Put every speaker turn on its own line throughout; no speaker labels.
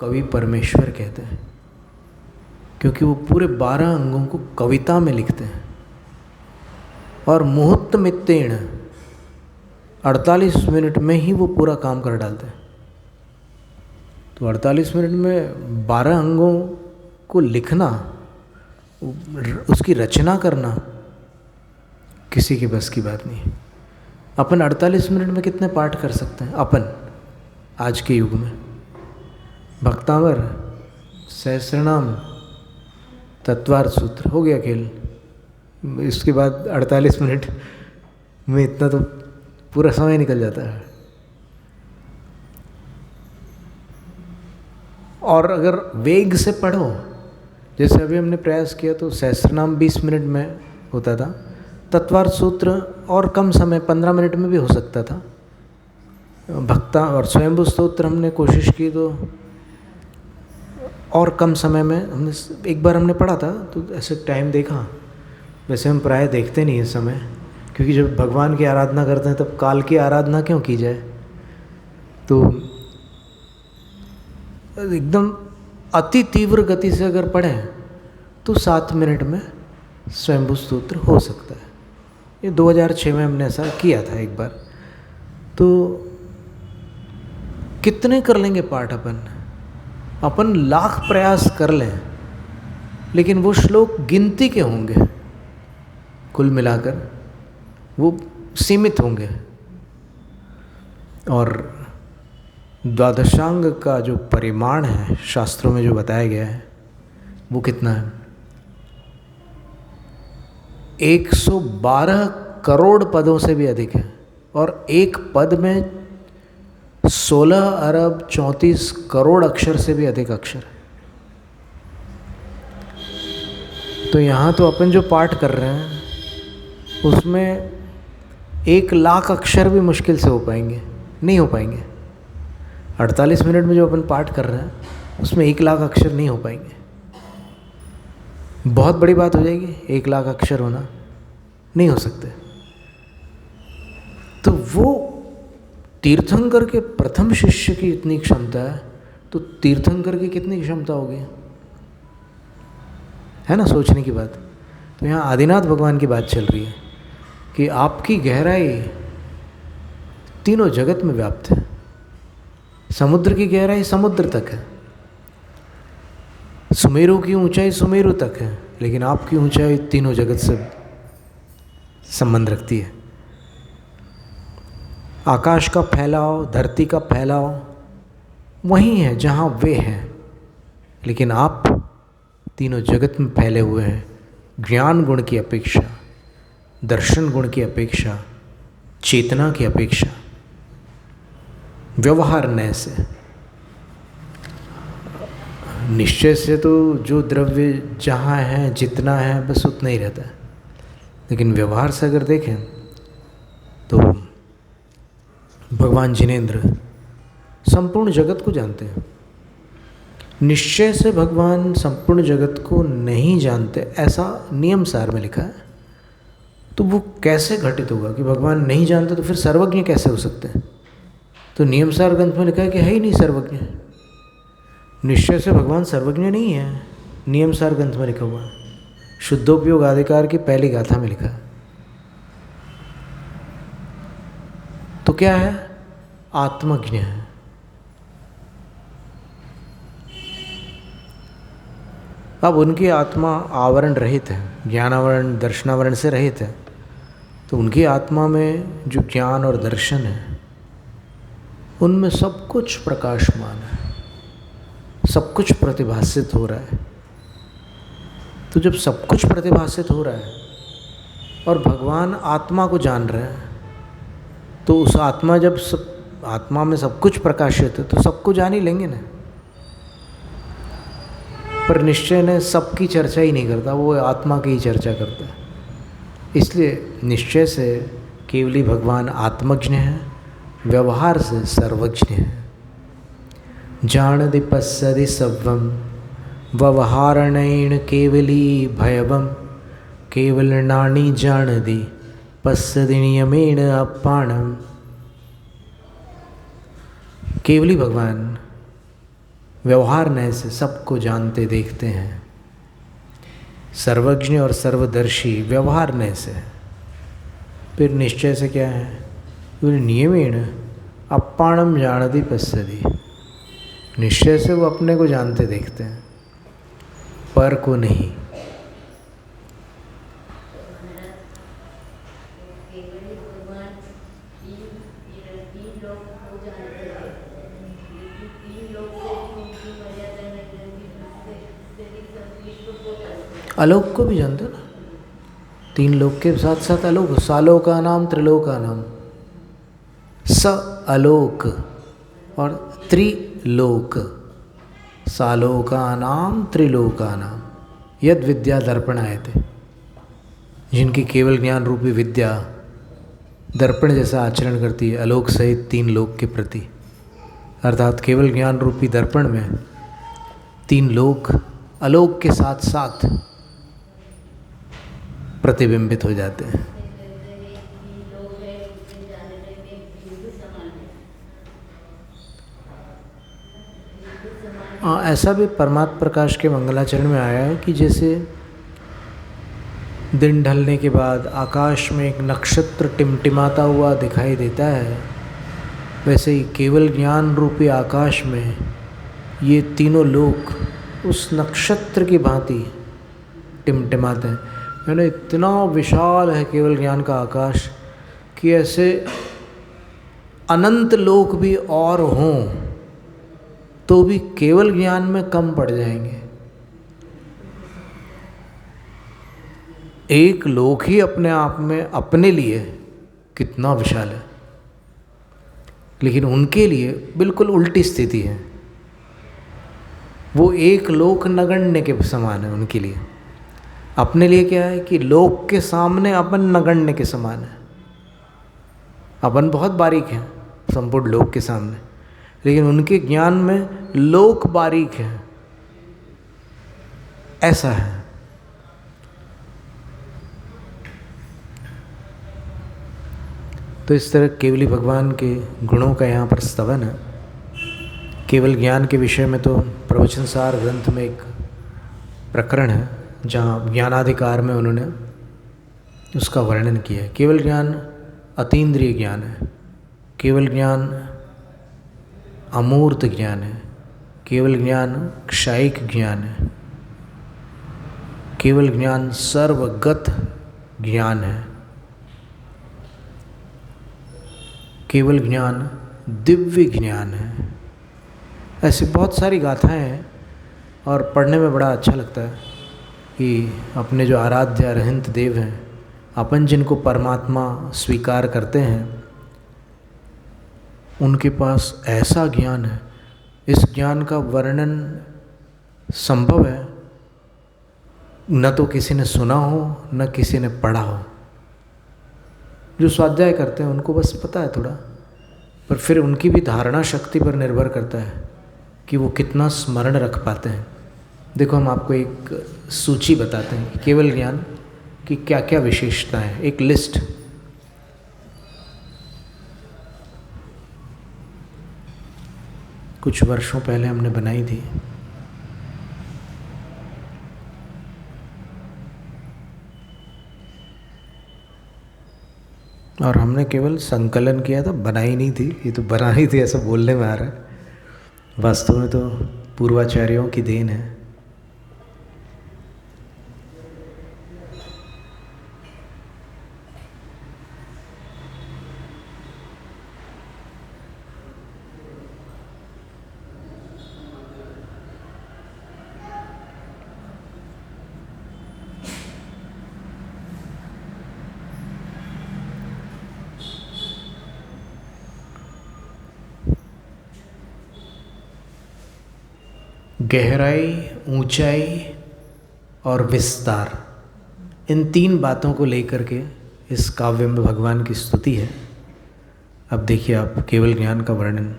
कवि परमेश्वर कहते हैं, क्योंकि वो पूरे 12 अंगों को कविता में लिखते हैं और मुहूर्त मित्तेण 48 मिनट में ही वो पूरा काम कर डालते हैं। तो 48 मिनट में 12 अंगों को लिखना, उसकी रचना करना किसी के बस की बात नहीं। अपन 48 मिनट में कितने पाठ कर सकते हैं अपन आज के युग में? भक्तावर, सहस्रनाम, तत्वार्थ सूत्र, हो गया खेल। इसके बाद 48 मिनट में इतना तो पूरा समय निकल जाता है। और अगर वेग से पढ़ो, जैसे अभी हमने प्रयास किया तो सहस्रनाम 20 मिनट में होता था, तत्वार्थ सूत्र और कम समय 15 मिनट में भी हो सकता था। भक्ता और स्वयंभू स्तोत्र हमने कोशिश की तो और कम समय में हमने एक बार हमने पढ़ा था, तो ऐसे टाइम देखा। वैसे हम प्राय देखते नहीं है समय, क्योंकि जब भगवान की आराधना करते हैं तब काल की आराधना क्यों की जाए। तो एकदम अति तीव्र गति से अगर पढ़ें तो 7 मिनट में स्वयंभू स्तोत्र हो सकता है। ये 2006 में हमने ऐसा किया था एक बार। तो कितने कर लेंगे पाठ अपन लाख प्रयास कर लें, लेकिन वो श्लोक गिनती के होंगे, कुल मिलाकर वो सीमित होंगे। और द्वादशांग का जो परिमाण है शास्त्रों में जो बताया गया है वो कितना है? 112 करोड़ पदों से भी अधिक है, और एक पद में 16 अरब 34 करोड़ अक्षर से भी अधिक अक्षर है। तो यहाँ तो अपन जो पाठ कर रहे हैं उसमें 1 लाख अक्षर भी मुश्किल से हो पाएंगे, नहीं हो पाएंगे। 48 मिनट में जो अपन पाठ कर रहे हैं उसमें 1 लाख अक्षर नहीं हो पाएंगे। बहुत बड़ी बात हो जाएगी 1 लाख अक्षर होना, नहीं हो सकते। तो वो तीर्थंकर के प्रथम शिष्य की इतनी क्षमता है, तो तीर्थंकर की कितनी क्षमता होगी, है ना, सोचने की बात। तो यहाँ आदिनाथ भगवान की बात चल रही है कि आपकी गहराई तीनों जगत में व्याप्त है। समुद्र की गहराई समुद्र तक है, सुमेरु की ऊंचाई सुमेरु तक है, लेकिन आपकी ऊंचाई तीनों जगत से संबंध रखती है। आकाश का फैलाव, धरती का फैलाव वहीं है जहाँ वे हैं, लेकिन आप तीनों जगत में फैले हुए हैं। ज्ञान गुण की अपेक्षा, दर्शन गुण की अपेक्षा, चेतना की अपेक्षा, व्यवहार नय से, निश्चय से तो जो द्रव्य जहाँ है जितना है बस उतना ही रहता है, लेकिन व्यवहार से अगर देखें तो भगवान जिनेंद्र संपूर्ण जगत को जानते हैं। निश्चय से भगवान संपूर्ण जगत को नहीं जानते, ऐसा नियम सार में लिखा है। तो वो कैसे घटित होगा कि भगवान नहीं जानते, तो फिर सर्वज्ञ कैसे हो सकते हैं? तो नियम सार ग्रंथ में लिखा है कि है ही नहीं सर्वज्ञ। निश्चय से भगवान सर्वज्ञ नहीं है, नियम सार ग्रंथ में लिखा हुआ है। शुद्धोपयोग आदिकार की पहली गाथा में लिखा है। तो क्या है? आत्मज्ञ है। अब उनकी आत्मा आवरण रहित है, ज्ञानावरण दर्शनावरण से रहित है, तो उनकी आत्मा में जो ज्ञान और दर्शन है उनमें सब कुछ प्रकाशमान है, सब कुछ प्रतिभासित हो रहा है। तो जब सब कुछ प्रतिभासित हो रहा है और भगवान आत्मा को जान रहे हैं, तो उस आत्मा जब आत्मा में सब कुछ प्रकाशित है तो सबको जान ही लेंगे ना। पर निश्चय ने सबकी चर्चा ही नहीं करता, वो आत्मा की ही चर्चा करता है। इसलिए निश्चय से केवली भगवान आत्मज्ञ है, व्यवहार से सर्वज्ञ है। जानदि पश्यदि सव्वम व्यवहारणेन केवली भयवम केवलनानि जानदि पश्यदि नियमेन अपाणम। केवली भगवान व्यवहार नय से सबको जानते देखते हैं। सर्वज्ञ और सर्वदर्शी व्यवहार नय से। फिर निश्चय से क्या है? नियमेण अपाणम जानति पश्यति। निश्चय से वो अपने को जानते देखते हैं, पर को नहीं। आलोक को भी जानते ना, 3 लोक के साथ साथ आलोक। सालोका नाम त्रिलोका नाम, स आलोक और त्रिलोक। सालोका नाम त्रिलोका नाम यद विद्या दर्पण आए थे। जिनकी केवल ज्ञान रूपी विद्या दर्पण जैसा आचरण करती है आलोक सहित 3 लोक के प्रति, अर्थात केवल ज्ञान रूपी दर्पण में 3 लोक आलोक के साथ साथ प्रतिबिंबित हो जाते हैं। ऐसा भी परमात्म प्रकाश के मंगलाचरण में आया है कि जैसे दिन ढलने के बाद आकाश में एक नक्षत्र टिमटिमाता हुआ दिखाई देता है, वैसे ही केवल ज्ञान रूपी आकाश में ये तीनों लोक उस नक्षत्र की भांति टिमटिमाते हैं। यानी इतना विशाल है केवल ज्ञान का आकाश कि ऐसे अनंत लोक भी और हों तो भी केवल ज्ञान में कम पड़ जाएंगे। एक लोक ही अपने आप में अपने लिए कितना विशाल है, लेकिन उनके लिए बिल्कुल उल्टी स्थिति है। वो एक लोक नगण्य के समान है उनके लिए। अपने लिए क्या है कि लोक के सामने अपन नगण्य के समान है। अपन बहुत बारीक हैं संपूर्ण लोक के सामने, लेकिन उनके ज्ञान में लोक बारीक है, ऐसा है। तो इस तरह केवली भगवान के गुणों का यहाँ पर स्तवन है। केवल ज्ञान के विषय में तो प्रवचनसार ग्रंथ में एक प्रकरण है जहाँ ज्ञानाधिकार में उन्होंने उसका वर्णन किया है। केवल ज्ञान अतीन्द्रिय ज्ञान है, केवल ज्ञान अमूर्त ज्ञान है, केवल ज्ञान क्षयिक ज्ञान है, केवल ज्ञान सर्वगत ज्ञान है, केवल ज्ञान दिव्य ज्ञान है। ऐसी बहुत सारी गाथाएं हैं और पढ़ने में बड़ा अच्छा लगता है कि अपने जो आराध्य अरहंत देव हैं, अपन जिनको परमात्मा स्वीकार करते हैं, उनके पास ऐसा ज्ञान है, इस ज्ञान का वर्णन संभव है न तो किसी ने सुना हो न किसी ने पढ़ा हो। जो स्वाध्याय करते हैं उनको बस पता है थोड़ा, पर फिर उनकी भी धारणा शक्ति पर निर्भर करता है कि वो कितना स्मरण रख पाते हैं। देखो, हम आपको एक सूची बताते हैं कि केवल ज्ञान की क्या क्या विशेषताएं हैं, एक लिस्ट। कुछ वर्षों पहले हमने बनाई थी। और हमने केवल संकलन किया था, बनाई नहीं थी। ये तो बनानी थी ऐसा बोलने में आ रहा है, वास्तव में तो पूर्वाचार्यों की देन है। गहराई, ऊंचाई और विस्तार, इन 3 बातों को लेकर के इस काव्य में भगवान की स्तुति है। अब देखिए आप केवल ज्ञान का वर्णन।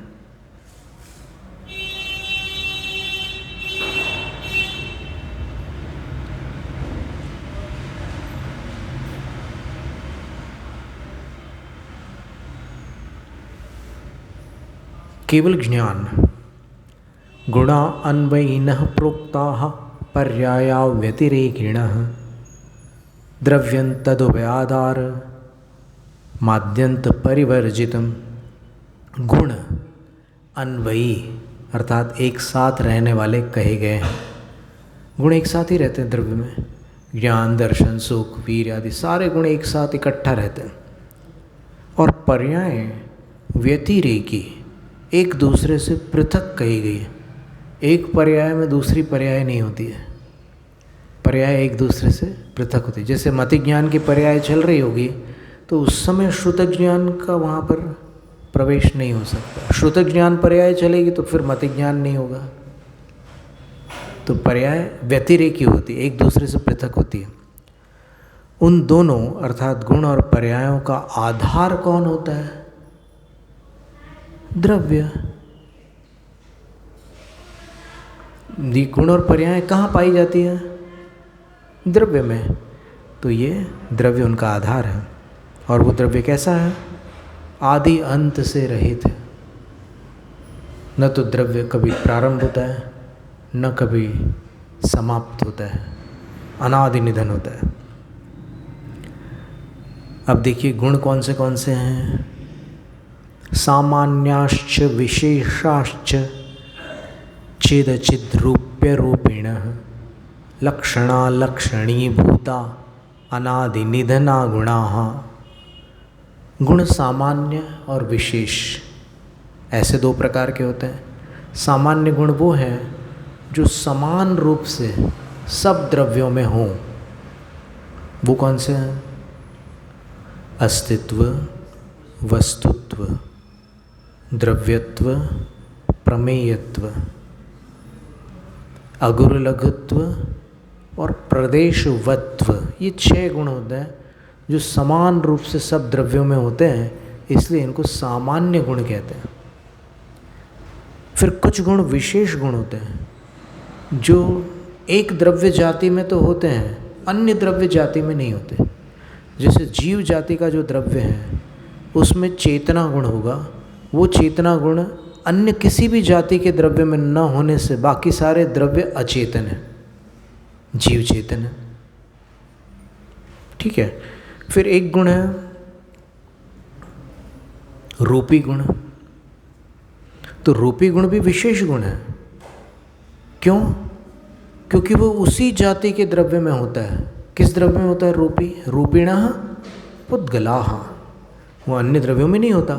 केवल ज्ञान गुणा अन्वयिनः प्रोक्ताः पर्याया व्यतिरेकिणः द्रव्यं तदुभयादार माद्यंत परिवर्जितम। गुण अन्वयी अर्थात एक साथ रहने वाले कहे गए हैं। गुण एक साथ ही रहते हैं द्रव्य में, ज्ञान दर्शन सुख वीर आदि सारे गुण एक साथ इकट्ठा रहते हैं। और पर्याय व्यतिरेकी एक दूसरे से पृथक कही गई है। एक पर्याय में दूसरी पर्याय नहीं होती है, पर्याय एक दूसरे से पृथक होती है। जैसे मति ज्ञान की पर्याय चल रही होगी तो उस समय श्रुत ज्ञान का वहाँ पर प्रवेश नहीं हो सकता। श्रुत ज्ञान पर्याय चलेगी तो फिर मति ज्ञान नहीं होगा। तो पर्याय व्यतिरेकी होती है, एक दूसरे से पृथक होती है। उन दोनों अर्थात गुण और पर्यायों का आधार कौन होता है? द्रव्य। ये गुण और पर्याय कहाँ पाई जाती है? द्रव्य में। तो ये द्रव्य उनका आधार है। और वो द्रव्य कैसा है? आदि अंत से रहित है। न तो द्रव्य कभी प्रारंभ होता है न कभी समाप्त होता है, अनादि निधन होता है। अब देखिए गुण कौन से हैं? सामान्याश्च विशेषाश्च चेदचिद रूप्य रूपिणः लक्षणा लक्षणीभूता अनादि निधना गुणाः। गुण सामान्य और विशेष ऐसे दो प्रकार के होते हैं। सामान्य गुण वो हैं जो समान रूप से सब द्रव्यों में हों। वो कौन से हैं? अस्तित्व, वस्तुत्व, द्रव्यत्व, प्रमेयत्व, अगुरलघुत्व और प्रदेशवत्व। ये 6 गुण होते हैं जो समान रूप से सब द्रव्यों में होते हैं, इसलिए इनको सामान्य गुण कहते हैं। फिर कुछ गुण विशेष गुण होते हैं जो एक द्रव्य जाति में तो होते हैं, अन्य द्रव्य जाति में नहीं होते। जैसे जीव जाति का जो द्रव्य है उसमें चेतना गुण होगा। वो चेतना गुण अन्य किसी भी जाति के द्रव्य में न होने से बाकी सारे द्रव्य अचेतन हैं, जीव चेतन है। ठीक है। फिर एक गुण है रूपी गुण। तो रूपी गुण भी विशेष गुण है। क्यों? क्योंकि वो उसी जाति के द्रव्य में होता है। किस द्रव्य में होता है? रूपी। रूपिणः पुद्गलाः। वो अन्य द्रव्यों में नहीं होता।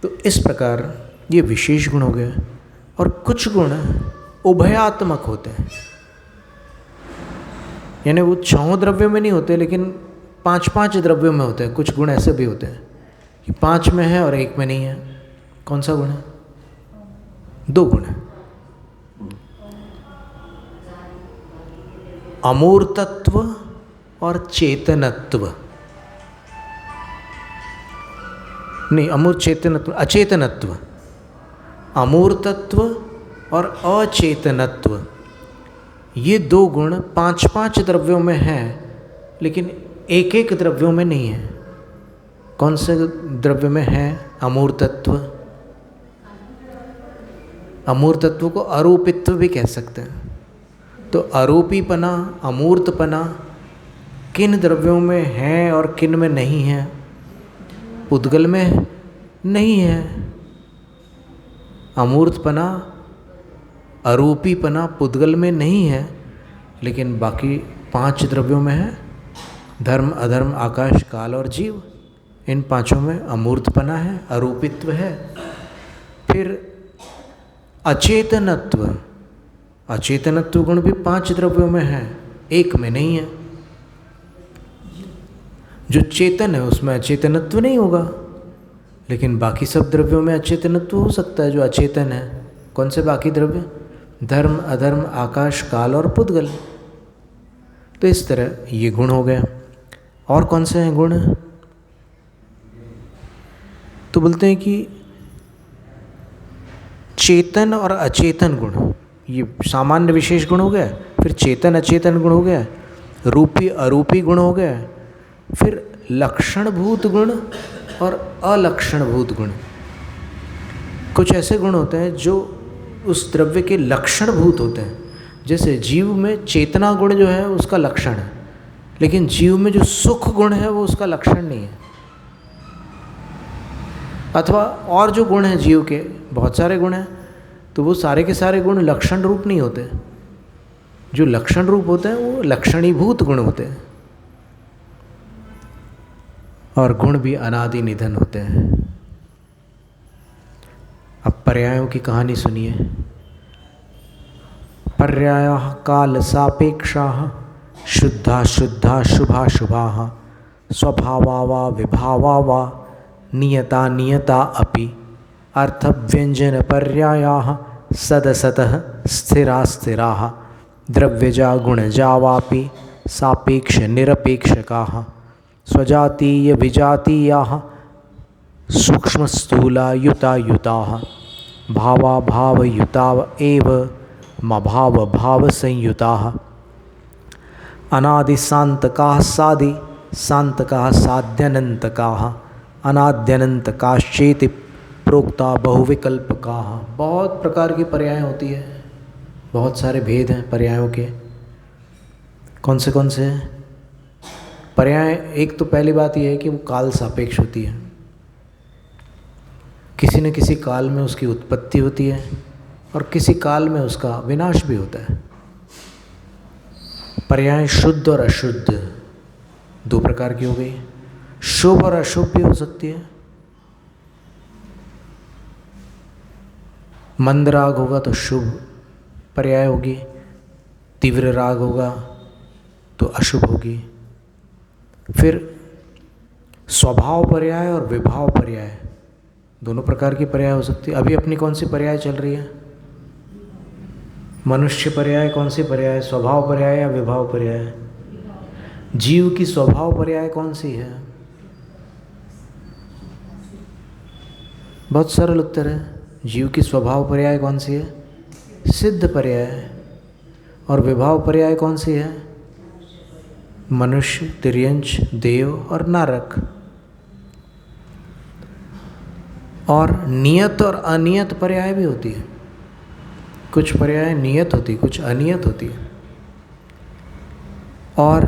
तो इस प्रकार ये विशेष गुण हो गए। और कुछ गुण उभयात्मक होते हैं, यानी वो 6 द्रव्यों में नहीं होते लेकिन 5-5 द्रव्यों में होते हैं। कुछ गुण ऐसे भी होते हैं कि 5 में है और 1 में नहीं है। कौन सा गुण है? 2 गुण है। अमूर्तत्व और चेतनत्व। नहीं, अमूर्त चेतनत्व, अचेतनत्व। अमूर्तत्व और अचेतनत्व, ये 2 गुण 5-5 द्रव्यों में हैं लेकिन 1-1 द्रव्यों में नहीं है। कौन से द्रव्य में है? अमूर्तत्व। अमूर्तत्व को अरूपित्व भी कह सकते हैं। तो अरूपीपना, अमूर्तपना किन द्रव्यों में है और किन में नहीं है? पुद्गल में नहीं है। अमूर्तपना, अरूपीपना पुद्गल में नहीं है लेकिन बाकी 5 द्रव्यों में है। धर्म, अधर्म, आकाश, काल और जीव, इन 5 में अमूर्तपना है, अरूपित्व है। फिर अचेतनत्व। अचेतनत्व गुण भी 5 द्रव्यों में है, 1 में नहीं है। जो चेतन है उसमें अचेतनत्व नहीं होगा लेकिन बाकी सब द्रव्यों में अचेतनत्व हो सकता है जो अचेतन है। कौन से बाकी द्रव्य? धर्म, अधर्म, आकाश, काल और पुद्गल। तो इस तरह ये गुण हो गए। और कौन से हैं गुण? तो बोलते हैं कि चेतन और अचेतन गुण, ये सामान्य विशेष गुण हो गया। फिर चेतन अचेतन गुण हो गया, रूपी अरूपी गुण हो गया। फिर लक्षणभूत गुण और अलक्षणभूत गुण। कुछ ऐसे गुण होते हैं जो उस द्रव्य के लक्षण भूत होते हैं। जैसे जीव में चेतना गुण जो है उसका लक्षण है, लेकिन जीव में जो सुख गुण है वो उसका लक्षण नहीं है। अथवा और जो गुण हैं जीव के, बहुत सारे गुण हैं, तो वो सारे के सारे गुण लक्षण रूप नहीं होते। जो लक्षण रूप होते हैं वो लक्षणीभूत गुण होते हैं, और गुण भी अनादि निधन होते हैं। अब पर्यायों की कहानी सुनिए। पर्यायाः काल सापेक्षाः शुद्धा शुद्धा शुभा शुभाः स्वभावा वा विभावा वा नियता नियता अपि अर्थव्यंजन पर्यायाः सदसतः स्थिरा स्थिराः द्रव्यजा गुणजा वापि सापेक्ष निरपेक्षकाः स्वजातीय विजातीयाः सूक्ष्मस्थूला युता युताः भावा भावयुता एव मभाव भाव संयुताः अनादिशान्तकाः सादि शान्तकाः साध्यनन्तकाः अनाद्यनन्तकाश्चेति प्रोक्ता बहुविकल्पकाः। बहुत प्रकार की पर्याय होती है, बहुत सारे भेद हैं पर्यायों के। कौन से हैं पर्याय? एक तो पहली बात यह है कि वो काल सापेक्ष होती है। किसी न किसी काल में उसकी उत्पत्ति होती है और किसी काल में उसका विनाश भी होता है। पर्याय शुद्ध और अशुद्ध दो प्रकार की हो गई। शुभ और अशुभ भी हो सकती है। मंद राग होगा तो शुभ पर्याय होगी, तीव्र राग होगा तो अशुभ होगी। फिर स्वभाव पर्याय और विभाव पर्याय दोनों प्रकार की पर्याय हो सकती है। अभी अपनी कौन सी पर्याय चल रही है? मनुष्य पर्याय। कौन सी पर्याय? स्वभाव पर्याय या विभाव पर्याय? जीव की स्वभाव पर्याय कौन सी है? बहुत सरल उत्तर है। जीव की स्वभाव पर्याय कौन सी है? सिद्ध पर्याय। और विभाव पर्याय कौन सी है? मनुष्य, तिर्यंच, देव और नारक। और नियत और अनियत पर्याय भी होती है। कुछ पर्याय नियत होती, कुछ अनियत होती है। और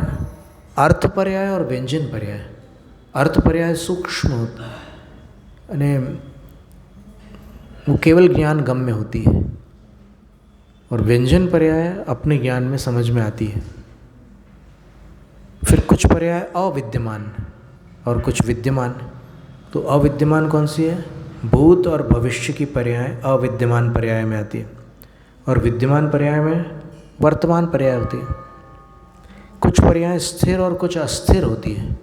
अर्थ पर्याय और व्यंजन पर्याय। अर्थ पर्याय सूक्ष्म होता है, यानी वो केवल ज्ञान गम्य होती है, और व्यंजन पर्याय अपने ज्ञान में समझ में आती है। फिर कुछ पर्याय अविद्यमान और कुछ विद्यमान। तो अविद्यमान कौन सी है? भूत और भविष्य की पर्याय अविद्यमान पर्याय में आती है, और विद्यमान पर्याय में वर्तमान पर्याय होती है। कुछ पर्याय स्थिर और कुछ अस्थिर होती है।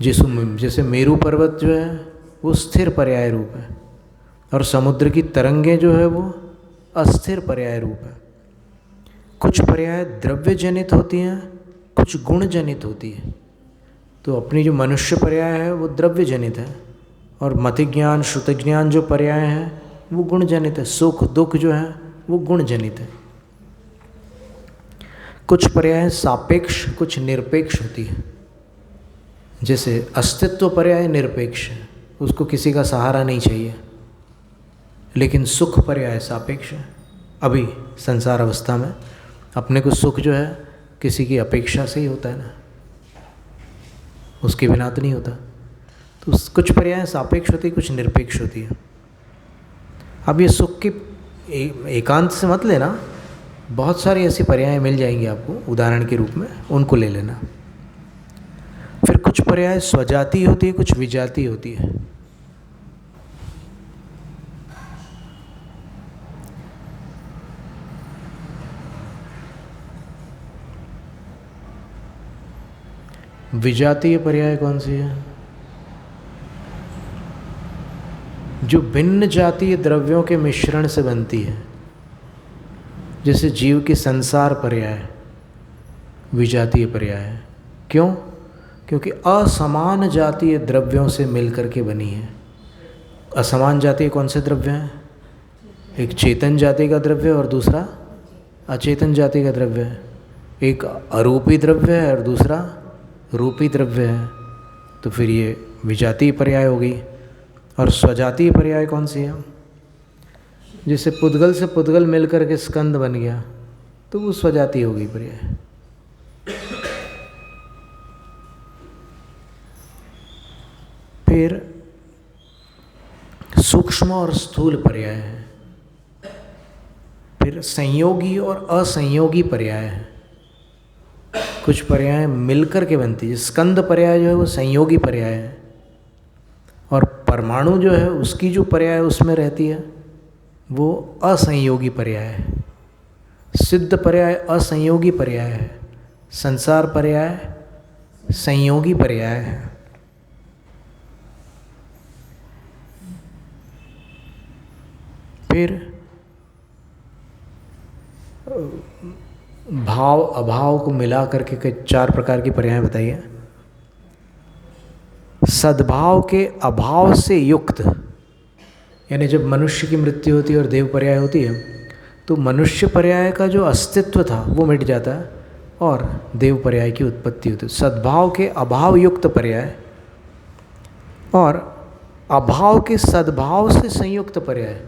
जैसे मेरू पर्वत जो है वो स्थिर पर्याय रूप है, और समुद्र की तरंगें जो है वो अस्थिर पर्याय रूप है। कुछ पर्याय द्रव्य जनित होती हैं, कुछ गुण जनित होती है। तो अपनी जो मनुष्य पर्याय है वो द्रव्य जनित है, और मति ज्ञान श्रुति ज्ञान जो पर्याय हैं वो गुण जनित है। सुख दुख जो है वो गुण जनित है। कुछ पर्याय सापेक्ष, कुछ निरपेक्ष होती है। जैसे अस्तित्व पर्याय निरपेक्ष है, उसको किसी का सहारा नहीं चाहिए। लेकिन सुख पर्याय सापेक्ष है। अभी संसार अवस्था में अपने को सुख जो है किसी की अपेक्षा से ही होता है ना, उसके बिना तो नहीं होता। तो कुछ पर्याय सापेक्ष होती, कुछ निरपेक्ष होती है। अब ये सुख की एकांत से मत लेना, बहुत सारी ऐसी पर्याय मिल जाएंगी आपको उदाहरण के रूप में, उनको ले लेना। फिर कुछ पर्याय स्वजाति होती है, कुछ विजाति होती है। विजातीय पर्याय कौन सी है? जो भिन्न जातीय द्रव्यों के मिश्रण से बनती है। जैसे जीव की संसार पर्याय विजातीय पर्याय है। क्यों? क्योंकि असमान जातीय द्रव्यों से मिलकर के बनी है। असमान जातीय कौन से द्रव्य हैं? एक चेतन जाति का द्रव्य और दूसरा अचेतन जाति का द्रव्य है। एक अरूपी द्रव्य है और दूसरा रूपी द्रव्य है। तो फिर ये विजातीय पर्याय हो गई। और स्वजातीय पर्याय कौन सी है? जैसे पुद्गल से पुद्गल मिलकर के स्कंद बन गया, तो वो स्वजाति होगी पर्याय। फिर सूक्ष्म और स्थूल पर्याय है। फिर संयोगी और असंयोगी पर्याय है। कुछ पर्याय मिलकर के बनती है। स्कंद पर्याय जो है वो संयोगी पर्याय है, और परमाणु जो है उसकी जो पर्याय उसमें रहती है वो असंयोगी पर्याय है। सिद्ध पर्याय असंयोगी पर्याय है, संसार पर्याय संयोगी पर्याय है। फिर भाव अभाव को मिला करके 4 प्रकार की पर्याय बताइए। सद्भाव के अभाव से युक्त, यानी जब मनुष्य की मृत्यु होती है और देव पर्याय होती है, तो मनुष्य पर्याय का जो अस्तित्व था वो मिट जाता है और देव पर्याय की उत्पत्ति होती है। सद्भाव के अभाव युक्त पर्याय और अभाव के सद्भाव से संयुक्त पर्याय।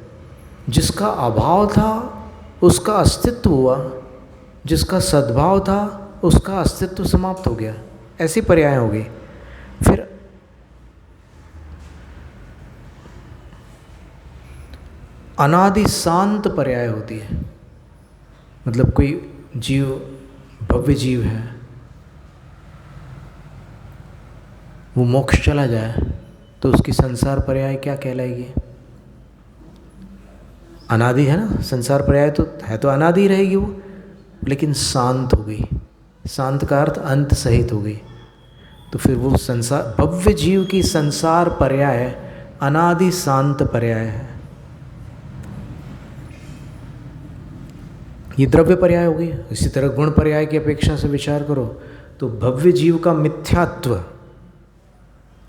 जिसका अभाव था उसका अस्तित्व हुआ, जिसका सद्भाव था उसका अस्तित्व समाप्त हो गया, ऐसी पर्याय हो गई। फिर अनादि शांत पर्याय होती है। मतलब कोई जीव भव्य जीव है, वो मोक्ष चला जाए तो उसकी संसार पर्याय क्या कहलाएगी? अनादि है ना, संसार पर्याय तो है, तो अनादि रहेगी वो, लेकिन शांत हो गई। शांत का अर्थ अंत सहित हो गई। तो फिर वो संसार भव्य जीव की संसार पर्याय अनादि शांत पर्याय है। ये द्रव्य पर्याय हो गई। इसी तरह गुण पर्याय की अपेक्षा से विचार करो तो भव्य जीव का मिथ्यात्व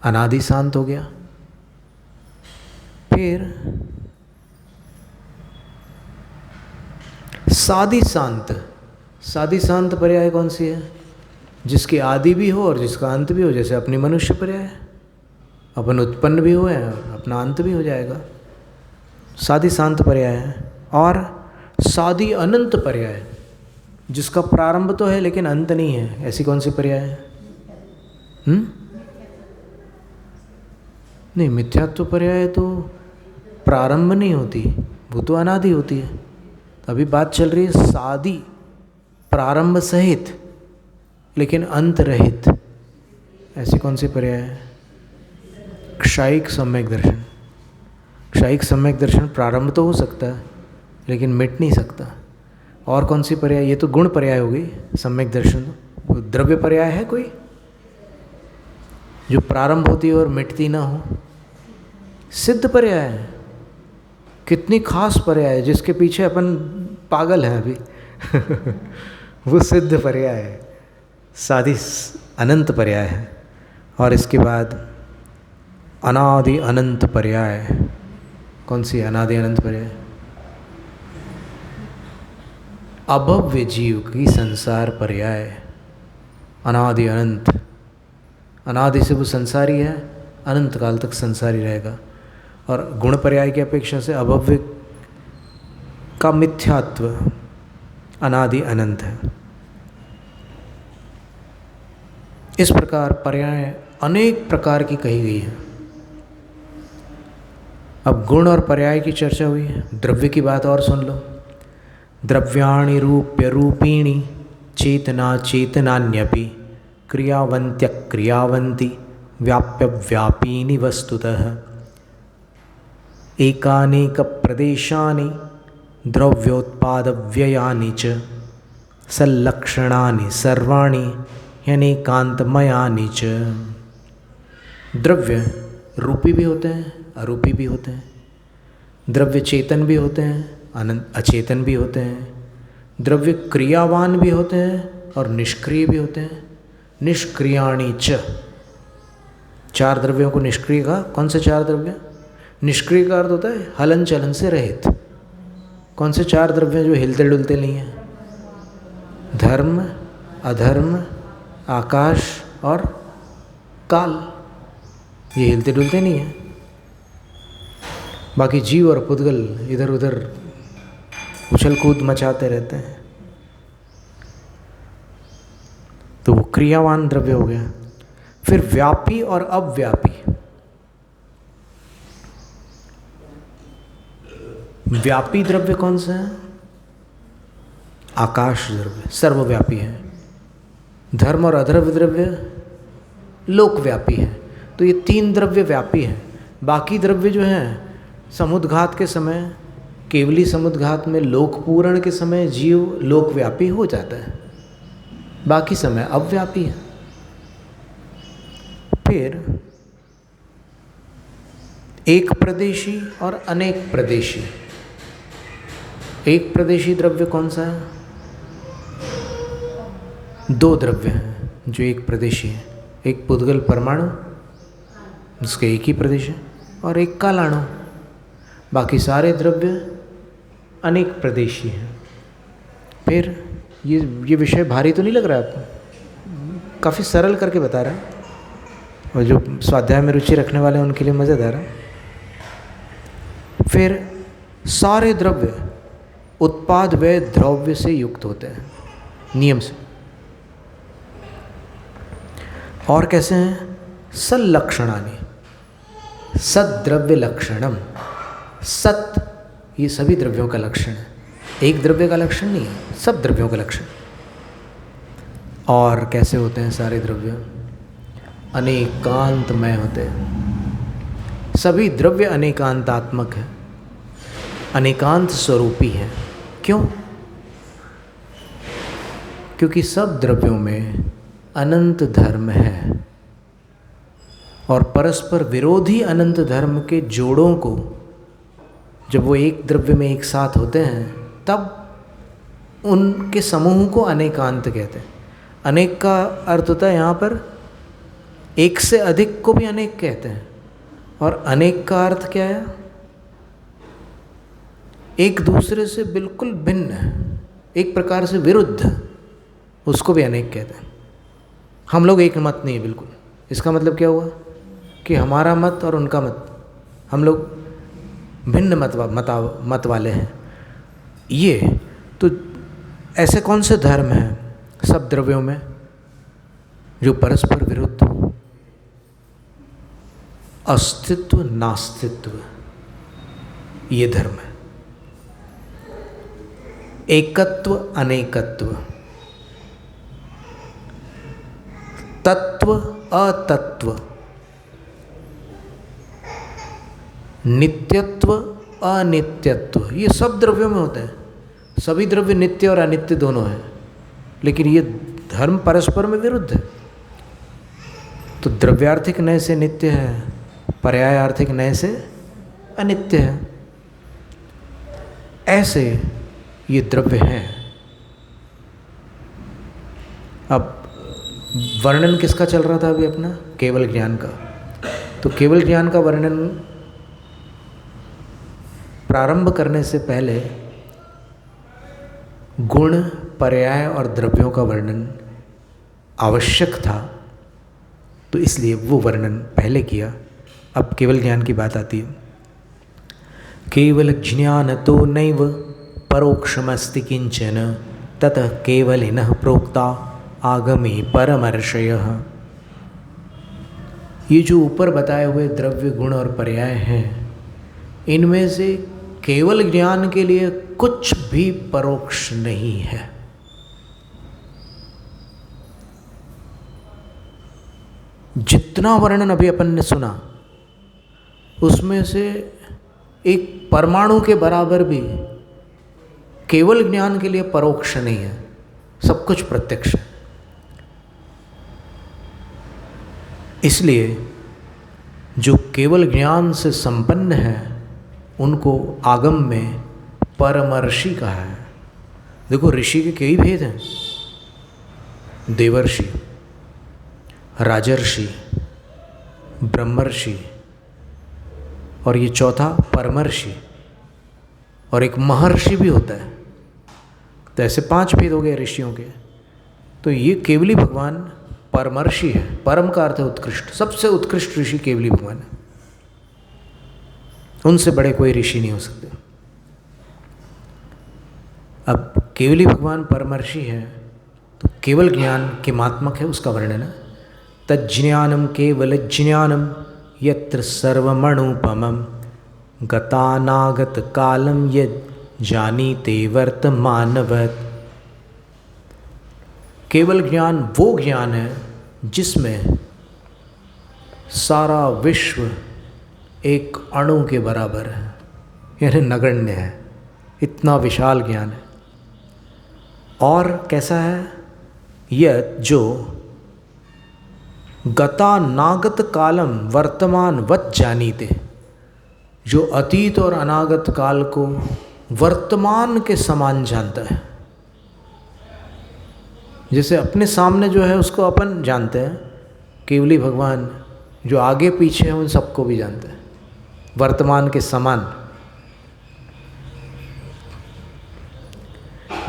अनादि शांत हो गया। फिर सादि शांत, सादि शांत पर्याय कौन सी है? जिसकी आदि भी हो और जिसका अंत भी हो। जैसे अपनी मनुष्य पर्याय, अपन उत्पन्न भी हुए हैं और अपना अंत भी हो जाएगा, सादि शांत पर्याय है। और सादि अनंत पर्याय, जिसका प्रारंभ तो है लेकिन अंत नहीं है, ऐसी कौन सी पर्याय है? नहीं, मिथ्यात्व पर्याय तो प्रारंभ नहीं होती, वो तो अनादि होती है। अभी बात चल रही है सादि, प्रारंभ सहित लेकिन अंत रहित, ऐसी कौन सी पर्याय है? क्षायिक सम्यक दर्शन। क्षायिक सम्यक दर्शन प्रारंभ तो हो सकता है लेकिन मिट नहीं सकता। और कौन सी पर्याय? ये तो गुण पर्याय हो गई। सम्यक दर्शन तो द्रव्य पर्याय है कोई जो प्रारंभ होती है और मिटती ना हो? सिद्ध पर्याय है। कितनी खास पर्याय है, जिसके पीछे अपन पागल हैं अभी वो सिद्ध पर्याय है, सादि अनंत पर्याय है। और इसके बाद अनादि अनंत पर्याय। कौन सी अनादि अनंत पर्याय? अभव्य जीव की संसार पर्याय, अनादि अनंत। अनादि से वो संसारी है, अनंत काल तक संसारी रहेगा। और गुण पर्याय की अपेक्षा से अभव्य का मिथ्यात्व अनादि अनंत है। इस प्रकार पर्याय अनेक प्रकार की कही गई है। अब गुण और पर्याय की चर्चा हुई है, द्रव्य की बात और सुन लो। द्रव्याणि रूप्य रूपिणी चेतना चेतनान्यपि क्रियावन्त्य क्रियावन्ति व्याप्य व्यापीनि वस्तुतः एकानेक प्रदेशानि द्रव्योत्पादव्ययानि च सल्लक्षणानि सर्वाणि ह्यनेकान्तमयानि च। द्रव्य रूपी भी होते हैं, अरूपी भी होते हैं। द्रव्य चेतन भी होते हैं, अचेतन भी होते हैं। द्रव्य क्रियावान भी होते हैं और निष्क्रिय भी होते हैं। निष्क्रियाणि च, 4 द्रव्यों को निष्क्रिय कहा। कौन से 4 द्रव्य? निष्क्रिय का अर्थ होता है हलन चलन से रहित। कौन से 4 द्रव्य जो हिलते डुलते नहीं हैं? धर्म, अधर्म, आकाश और काल। ये हिलते डुलते नहीं हैं। बाकी जीव और पुद्गल इधर उधर उछल कूद मचाते रहते हैं। तो वो क्रियावान द्रव्य हो गया। फिर व्यापी और अव्यापी। व्यापी द्रव्य कौन सा है? आकाश द्रव्य सर्वव्यापी है। धर्म और अधर्म द्रव्य लोकव्यापी है। तो ये 3 द्रव्य व्यापी हैं। बाकी द्रव्य जो हैं समुद्घात के समय, केवली समुद्घात में लोकपूर्ण के समय जीव लोकव्यापी हो जाता है, बाकी समय अव्यापी है। फिर एक प्रदेशी और अनेक प्रदेशी। एक प्रदेशी द्रव्य कौन सा है? 2 द्रव्य हैं जो एक प्रदेशी है। एक पुद्गल परमाणु जिसके एक ही प्रदेश है, और एक कालाणु। बाकी सारे द्रव्य अनेक प्रदेशी हैं। फिर ये विषय भारी तो नहीं लग रहा है आपको? काफ़ी सरल करके बता रहा है, और जो स्वाध्याय में रुचि रखने वाले हैं उनके लिए मज़ेदार है। फिर सारे द्रव्य उत्पाद व द्रव्य से युक्त होते हैं नियम से। और कैसे हैं? सल्लक्षणानि, सद्द्रव्य लक्षणम। सत ये सभी द्रव्यों का लक्षण है, एक द्रव्य का लक्षण नहीं है, सब द्रव्यों का लक्षण। और कैसे होते हैं सारे द्रव्य? अनेकांतमय होते हैं। सभी द्रव्य अनेकांतात्मक है, अनेकांत स्वरूपी है। क्यों? क्योंकि सब द्रव्यों में अनंत धर्म है, और परस्पर विरोधी अनंत धर्म के जोड़ों को जब वो एक द्रव्य में एक साथ होते हैं तब उनके समूह को अनेकांत कहते हैं। अनेक का अर्थ होता है यहाँ पर एक से अधिक को भी अनेक कहते हैं, और अनेक का अर्थ क्या है? एक दूसरे से बिल्कुल भिन्न, एक प्रकार से विरुद्ध, उसको भी अनेक कहते हैं। हम लोग एक मत नहीं है बिल्कुल। इसका मतलब क्या हुआ कि हमारा मत और उनका मत, हम लोग भिन्न मत वाले हैं। ये तो ऐसे कौन से धर्म हैं सब द्रव्यों में जो परस्पर विरुद्ध हो? अस्तित्व नास्तित्व, ये धर्म है। एकत्व अनेकत्व, तत्व अतत्व, नित्यत्व अनित्यत्व, ये सब द्रव्यों में होते हैं। सभी द्रव्य नित्य और अनित्य दोनों हैं, लेकिन ये धर्म परस्पर में विरुद्ध है। तो द्रव्यार्थिक नय से नित्य है, पर्यायार्थिक नय से अनित्य है। ऐसे ये द्रव्य हैं। अब वर्णन किसका चल रहा था अभी अपना? केवल ज्ञान का। तो केवल ज्ञान का वर्णन प्रारंभ करने से पहले गुण, पर्याय और द्रव्यों का वर्णन आवश्यक था, तो इसलिए वो वर्णन पहले किया। अब केवल ज्ञान की बात आती है। केवल ज्ञान तो नैव परोक्षमस्ति किंचन ततः केवलिनः प्रोक्ता आगमे परमर्षयः। ये जो ऊपर बताए हुए द्रव्य, गुण और पर्याय हैं, इनमें से केवल ज्ञान के लिए कुछ भी परोक्ष नहीं है। जितना वर्णन अभी अपन ने सुना उसमें से एक परमाणु के बराबर भी केवल ज्ञान के लिए परोक्ष नहीं है, सब कुछ प्रत्यक्ष है। इसलिए जो केवल ज्ञान से संपन्न है उनको आगम में परमर्षि कहा है। देखो ऋषि के कई भेद हैं, देवर्षि, राजर्षि, ब्रह्मर्षि, और ये चौथा परमर्षि, और एक महर्षि भी होता है। तो ऐसे 5 भेद हो गए ऋषियों के। तो ये केवली भगवान परमर्षि है। परम का अर्थ है उत्कृष्ट, सबसे उत्कृष्ट ऋषि केवली भगवान है। उनसे बड़े कोई ऋषि नहीं हो सकते। अब केवली भगवान परमर्षि है तो केवल ज्ञान किमात्मक है उसका वर्णन है। तज्ज्ञानम केवल ज्ञानम यत्र सर्वमणुपमम गतानागत कालम यद जानीते वर्तमानवत्। केवल ज्ञान वो ज्ञान है जिसमें सारा विश्व एक अणु के बराबर है, यानी नगण्य है, इतना विशाल ज्ञान है। और कैसा है? यह जो गता नागत कालम वर्तमान वत जानीते, जो अतीत और अनागत काल को वर्तमान के समान जानता है। जैसे अपने सामने जो है उसको अपन जानते हैं, केवली भगवान जो आगे पीछे है उन सबको भी जानते हैं वर्तमान के समान।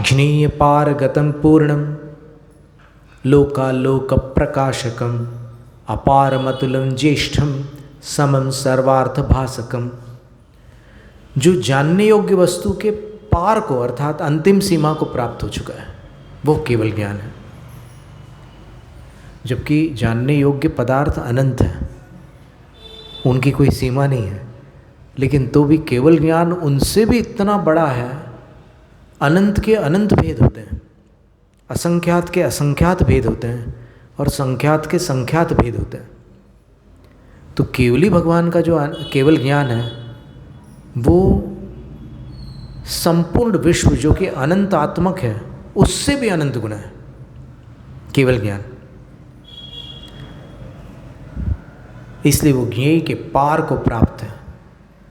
ज्ञेय पारगतम पूर्णम लोकालोक प्रकाशकम अपारमतुलम ज्येष्ठम समम सर्वार्थ भासकम। जो जानने योग्य वस्तु के पार को अर्थात अंतिम सीमा को प्राप्त हो चुका है वो केवल ज्ञान है। जबकि जानने योग्य पदार्थ अनंत है, उनकी कोई सीमा नहीं है, लेकिन तो भी केवल ज्ञान उनसे भी इतना बड़ा है। अनंत के अनंत भेद होते हैं, असंख्यात के असंख्यात भेद होते हैं, और संख्यात के संख्यात भेद होते हैं। तो केवली भगवान का जो केवल ज्ञान है वो संपूर्ण विश्व जो कि अनंतात्मक है उससे भी अनंत गुना है केवल ज्ञान। इसलिए वो ज्ञेय के पार को प्राप्त है।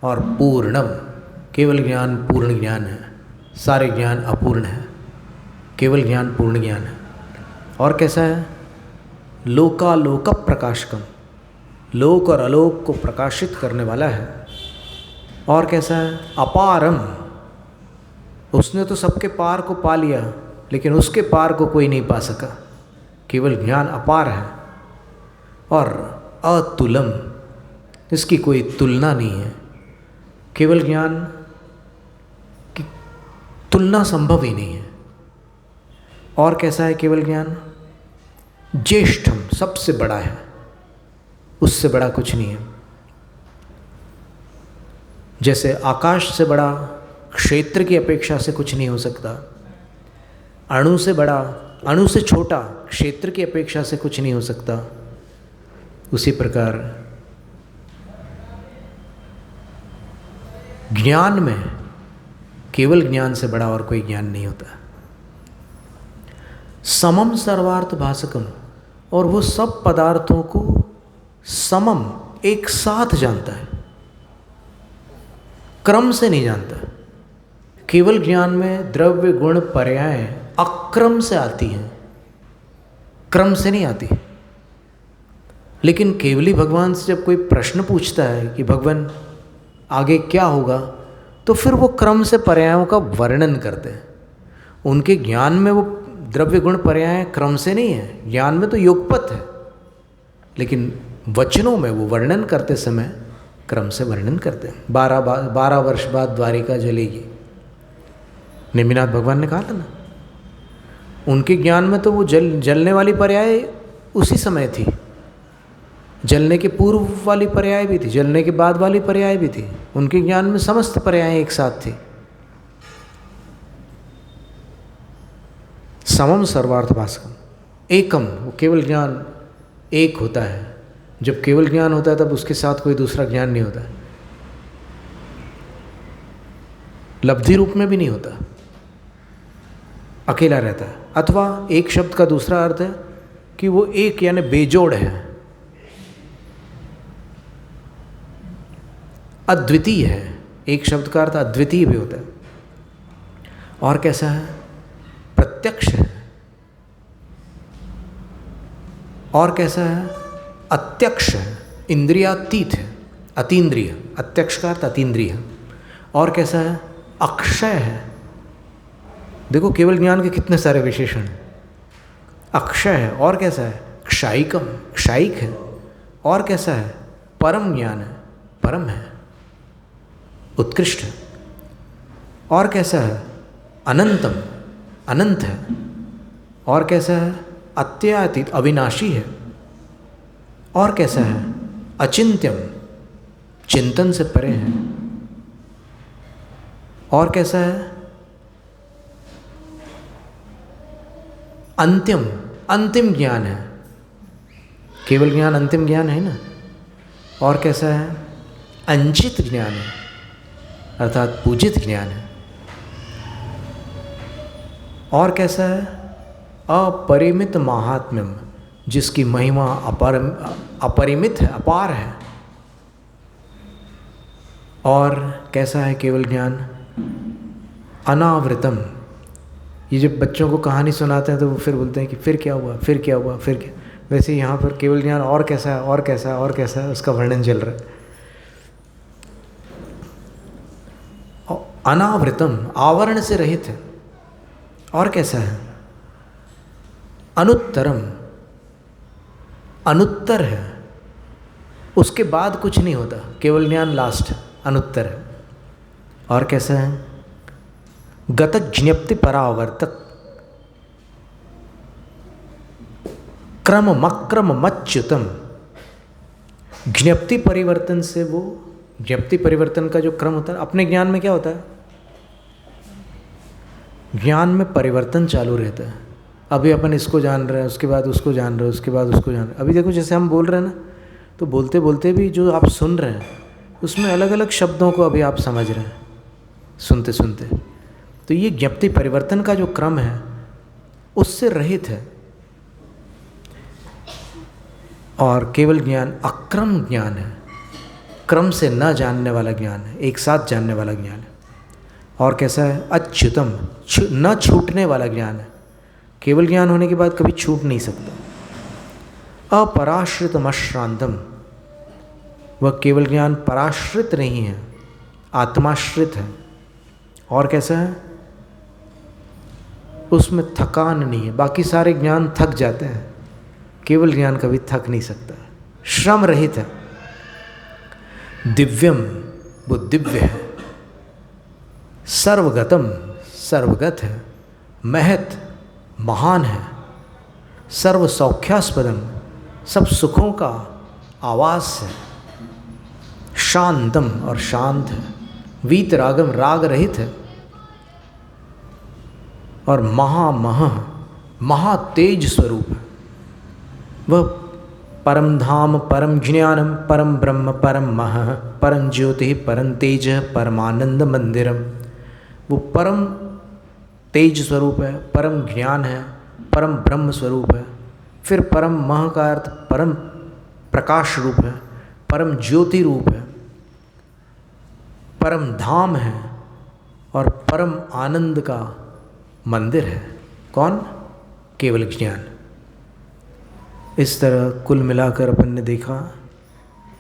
और पूर्णम, केवल ज्ञान पूर्ण ज्ञान है, सारे ज्ञान अपूर्ण है, केवल ज्ञान पूर्ण ज्ञान है। और कैसा है? लोकालोक प्रकाशकम, लोक और अलोक को प्रकाशित करने वाला है। और कैसा है? अपारम, उसने तो सबके पार को पा लिया लेकिन उसके पार को कोई नहीं पा सका। केवल ज्ञान अपार है। और अतुलम, इसकी कोई तुलना नहीं है। केवल ज्ञान की तुलना संभव ही नहीं है। और कैसा है केवल ज्ञान? ज्येष्ठम, सबसे बड़ा है, उससे बड़ा कुछ नहीं है। जैसे आकाश से बड़ा क्षेत्र की अपेक्षा से कुछ नहीं हो सकता, अणु से बड़ा, अणु से छोटा क्षेत्र की अपेक्षा से कुछ नहीं हो सकता, उसी प्रकार ज्ञान में केवल ज्ञान से बड़ा और कोई ज्ञान नहीं होता। समम सर्वार्थ भासकम, और वो सब पदार्थों को समम एक साथ जानता है, क्रम से नहीं जानता। केवल ज्ञान में द्रव्य गुण पर्याय अक्रम से आती हैं, क्रम से नहीं आती। लेकिन केवली भगवान से जब कोई प्रश्न पूछता है कि भगवान आगे क्या होगा, तो फिर वो क्रम से पर्यायों का वर्णन करते हैं। उनके ज्ञान में वो द्रव्य गुण पर्याय क्रम से नहीं है, ज्ञान में तो योगपत है, लेकिन वचनों में वो वर्णन करते समय क्रम से वर्णन करते हैं। 12 वर्ष बाद द्वारिका जलेगी, नेमिनाथ भगवान ने कहा था ना। उनके ज्ञान में तो वो जलने वाली पर्याय उसी समय थी, जलने के पूर्व वाली पर्याय भी थी, जलने के बाद वाली पर्याय भी थी। उनके ज्ञान में समस्त पर्याय एक साथ थी। समम सर्वार्थ भासकम, एकम, वो केवल ज्ञान एक होता है। जब केवल ज्ञान होता है तब उसके साथ कोई दूसरा ज्ञान नहीं होता, लब्धि रूप में भी नहीं होता, अकेला रहता है। अथवा एक शब्द का दूसरा अर्थ है कि वो एक यानी बेजोड़ है, अद्वितीय है। एक शब्द का अर्थ अद्वितीय भी होता है। और कैसा है? प्रत्यक्ष है। और कैसा है? अत्यक्ष है, इंद्रियातीत है, अतीन्द्रिय। अत्यक्ष का अर्थ अतीन्द्रिय। और कैसा है? अक्षय है। देखो केवल ज्ञान के कितने सारे विशेषण हैं। अक्षय है। और कैसा है? क्षायिकम, क्षायिक है। और कैसा है? परम ज्ञान है, परम है। उत्कृष्ट है। और कैसा है? अनंतम, अनंत है। और कैसा है? अत्यातीत, अविनाशी है। और कैसा है? अचिंत्यम, चिंतन से परे है। और कैसा है? अंतिम, अंतिम ज्ञान है। केवल ज्ञान अंतिम ज्ञान है ना। और कैसा है? अंचित ज्ञान है, अर्थात पूजित ज्ञान है। और कैसा है? अपरिमित महात्म्यम, जिसकी महिमा अपरिमित है, अपार है। और कैसा है केवल ज्ञान? अनावृतम। ये जब बच्चों को कहानी सुनाते हैं तो वो फिर बोलते हैं कि फिर क्या हुआ, फिर क्या हुआ, फिर क्या। वैसे यहाँ पर केवल ज्ञान और कैसा है, और कैसा है, और कैसा है, उसका वर्णन चल रहा है। अनावृतम, आवरण से रहित है। और कैसा है? अनुत्तरम, अनुत्तर है, उसके बाद कुछ नहीं होता। केवल ज्ञान लास्ट है, अनुत्तर है। और कैसा है? गत ज्ञप्ति परावर्तक, क्रम मक्रम मच्युतम। ज्ञप्ति परिवर्तन से वो, ज्ञप्ति परिवर्तन का जो क्रम होता है, अपने ज्ञान में क्या होता है? ज्ञान में परिवर्तन चालू रहता है। अभी अपन इसको जान रहे हैं, उसके बाद उसको जान रहे हैं, उसके बाद उसको जान रहे हैं। अभी देखो जैसे हम बोल रहे हैं ना, तो बोलते बोलते भी जो आप सुन रहे हैं उसमें अलग अलग शब्दों को अभी आप समझ रहे हैं, सुनते सुनते। तो ये ज्ञप्ति परिवर्तन का जो क्रम है उससे रहित है। और केवल ज्ञान अक्रम ज्ञान है, क्रम से न जानने वाला ज्ञान है, एक साथ जानने वाला ज्ञान है। और कैसा है? अच्युतम, न छूटने वाला ज्ञान है। केवल ज्ञान होने के बाद कभी छूट नहीं सकता। अपराश्रितम अश्रांतम, वह केवल ज्ञान पराश्रित नहीं है, आत्माश्रित है। और कैसा है? उसमें थकान नहीं है। बाकी सारे ज्ञान थक जाते हैं, केवल ज्ञान कभी थक नहीं सकता। श्रम रहित है। दिव्यम, वो दिव्य है। सर्वगतम, सर्वगत है। महत, महान है। सर्व सौख्यास्पदम, सब सुखों का आवास है। शांतम, और शांत है। वीतरागम, राग रहित है। और महामह, महातेज स्वरूप है। वह परम धाम, परम ज्ञानम, परम ब्रह्म, परम मह, परम ज्योति, परम तेज, परमानंद मंदिरम। वो परम तेज स्वरूप है, परम ज्ञान है, परम ब्रह्म स्वरूप है। फिर परम मह का अर्थ परम प्रकाश रूप है, परम ज्योति रूप है, परम धाम है और परम आनंद का मंदिर है। कौन? केवल ज्ञान। इस तरह कुल मिलाकर अपन ने देखा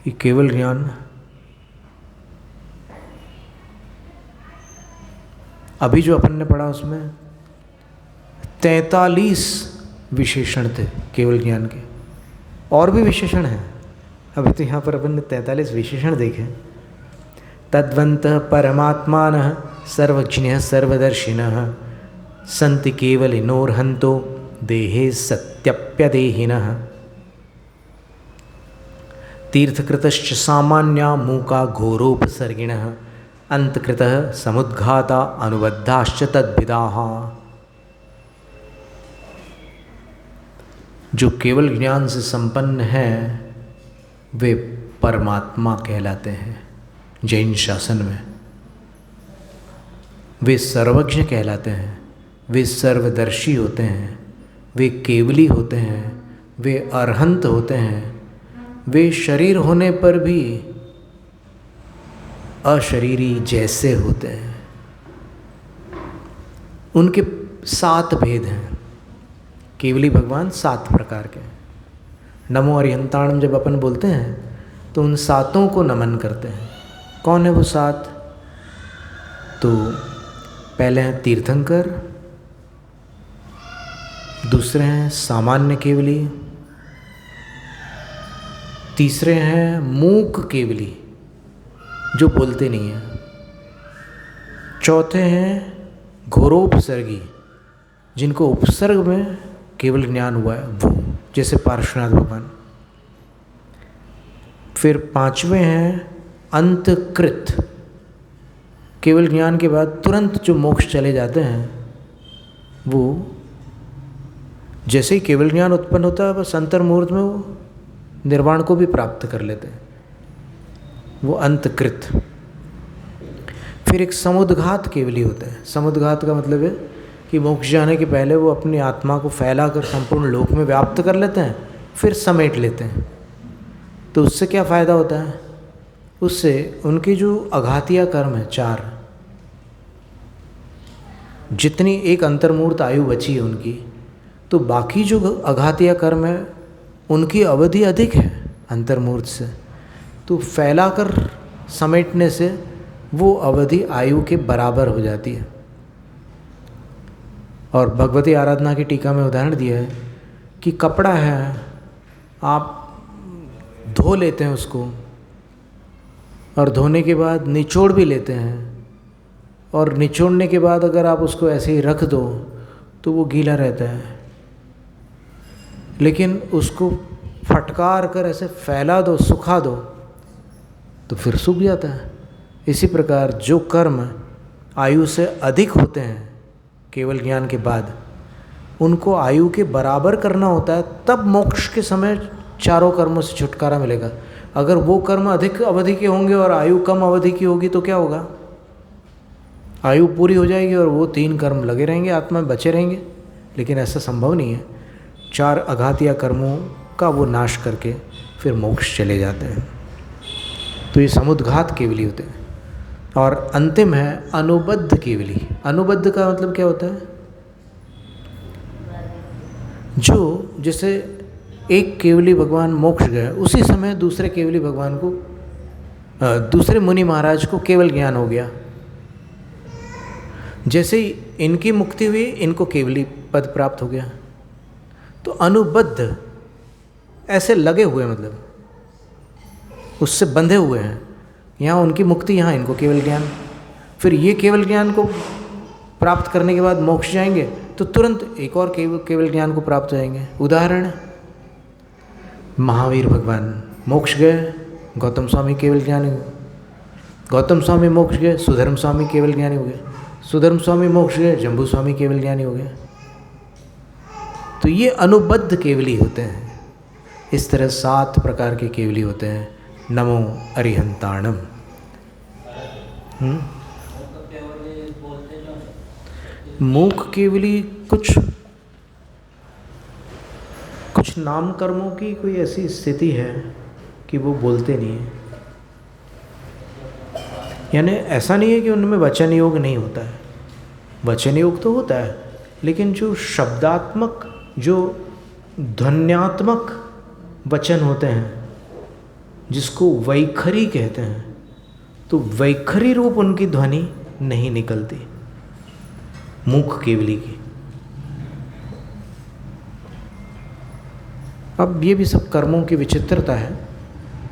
कि केवल ज्ञान, अभी जो अपन ने पढ़ा उसमें 43 विशेषण थे केवल ज्ञान के। और भी विशेषण हैं, अभी तो यहाँ पर अपन ने 43 विशेषण देखे। तद्वन्तः परमात्मानः सर्वज्ञः सर्वदर्शिनः सन्ति केवलिनोर्हन्तो देहे सत्यप्यदेहिनः तीर्थकृतश्च सामान्या मूका घोरोपसर्गिणः अंतकृतः समुद्घाता अनुबद्धाश्च तद्विदाः। जो केवल ज्ञान से संपन्न है वे परमात्मा कहलाते हैं। जैन शासन में वे सर्वज्ञ कहलाते हैं, वे सर्वदर्शी होते हैं, वे केवली होते हैं, वे अरहंत होते हैं, वे शरीर होने पर भी अशरीरी जैसे होते हैं। उनके 7 भेद हैं। केवली भगवान 7 प्रकार के। नमो अरिहंताणम जब अपन बोलते हैं तो उन 7 को नमन करते हैं। कौन है वो 7? तो पहले हैं तीर्थंकर, दूसरे हैं सामान्य केवली, तीसरे हैं मूक केवली जो बोलते नहीं हैं, चौथे हैं घोरोपसर्गी, जिनको उपसर्ग में केवल ज्ञान हुआ है वो, जैसे पार्श्वनाथ भगवान। फिर पांचवें हैं अंतकृत, केवल ज्ञान के बाद तुरंत जो मोक्ष चले जाते हैं वो, जैसे ही केवल ज्ञान उत्पन्न होता है बस अंतर्मुहूर्त में वो निर्वाण को भी प्राप्त कर लेते हैं, वो अंतकृत। फिर एक समुद्घात केवली होते हैं। समुद्घात का मतलब है कि मोक्ष जाने के पहले वो अपनी आत्मा को फैलाकर संपूर्ण लोक में व्याप्त कर लेते हैं, फिर समेट लेते हैं। तो उससे क्या फ़ायदा होता है? उससे उनकी जो अघातिया कर्म है 4, जितनी एक अंतर्मूर्त आयु बची है उनकी, तो बाकी जो अघातिया कर्म है उनकी अवधि अधिक है अंतर्मूर्त से, तो फैलाकर समेटने से वो अवधि आयु के बराबर हो जाती है। और भगवती आराधना की टीका में उदाहरण दिया है कि कपड़ा है, आप धो लेते हैं उसको और धोने के बाद निचोड़ भी लेते हैं, और निचोड़ने के बाद अगर आप उसको ऐसे ही रख दो तो वो गीला रहता है, लेकिन उसको फटकार कर ऐसे फैला दो, सुखा दो तो फिर सूख जाता है। इसी प्रकार जो कर्म आयु से अधिक होते हैं केवल ज्ञान के बाद, उनको आयु के बराबर करना होता है, तब मोक्ष के समय चारों कर्मों से छुटकारा मिलेगा। अगर वो कर्म अधिक अवधि के होंगे और आयु कम अवधि की होगी तो क्या होगा? आयु पूरी हो जाएगी और वो 3 कर्म लगे रहेंगे, आत्मा में बचे रहेंगे, लेकिन ऐसा संभव नहीं है। 4 अघातिया कर्मों का वो नाश करके फिर मोक्ष चले जाते हैं। तो ये समुद्घात केवली होते हैं। और अंतिम है अनुबद्ध केवली। अनुबद्ध का मतलब क्या होता है? जो जैसे एक केवली भगवान मोक्ष गए, उसी समय दूसरे केवली भगवान को, दूसरे मुनि महाराज को केवल ज्ञान हो गया। जैसे ही इनकी मुक्ति हुई, इनको केवली पद प्राप्त हो गया। तो अनुबद्ध ऐसे लगे हुए, मतलब उससे बंधे हुए हैं। यहाँ उनकी मुक्ति, यहाँ इनको केवल ज्ञान। फिर ये केवल ज्ञान को प्राप्त करने के बाद मोक्ष जाएंगे तो तुरंत एक और केवल ज्ञान को प्राप्त हो जाएंगे। उदाहरण, महावीर भगवान मोक्ष गए, गौतम स्वामी केवल ज्ञानी हुए। गौतम स्वामी मोक्ष गए, सुधर्म स्वामी केवल ज्ञानी हो गए। सुधर्म स्वामी मोक्ष गए, जम्बू स्वामी केवल ज्ञानी हो गए। तो ये अनुबद्ध केवली होते हैं। इस तरह 7 प्रकार के केवली होते हैं। नमो अरिहंताणम। मूक केवली कुछ नाम कर्मों की कोई ऐसी स्थिति है कि वो बोलते नहीं है। यानी ऐसा नहीं है कि उनमें वचन योग नहीं होता है, वचन योग तो होता है, लेकिन जो शब्दात्मक, जो ध्वन्यात्मक वचन होते हैं, जिसको वैखरी कहते हैं, तो वैखरी रूप उनकी ध्वनि नहीं निकलती मूक केवली की। अब ये भी सब कर्मों की विचित्रता है।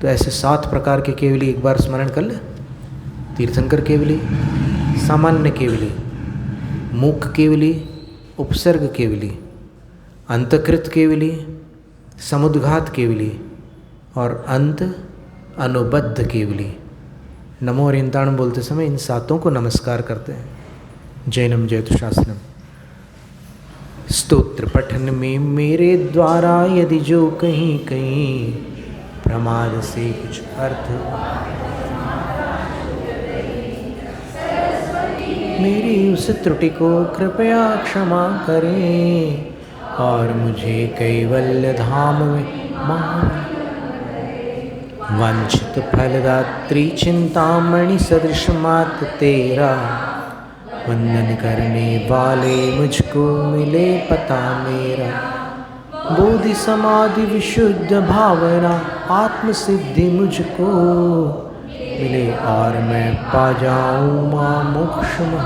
तो ऐसे 7 प्रकार के केवली एक बार स्मरण कर ले। तीर्थंकर केवली, सामान्य केवली, मूक केवली, उपसर्ग केवली, अंतकृत केवली, समुद्घात केवली और अंत अनुबद्ध केवली। नमो अरिहंताणम बोलते समय इन 7 को नमस्कार करते हैं। जैनम जयतु शास्त्रम। स्तोत्र पठन में मेरे द्वारा यदि जो कहीं कहीं प्रमाद से कुछ अर्थ, मेरी उस त्रुटि को कृपया क्षमा करें और मुझे कैवल्य धाम में वांछित फलदात्री चिंतामणि सदृश मात तेरा, वंदन करने वाले मुझको मिले पता मेरा। बोधि समाधि विशुद्ध भावना आत्म सिद्धि मुझको मिले और मैं पा जाऊँ माँ मोक्ष में।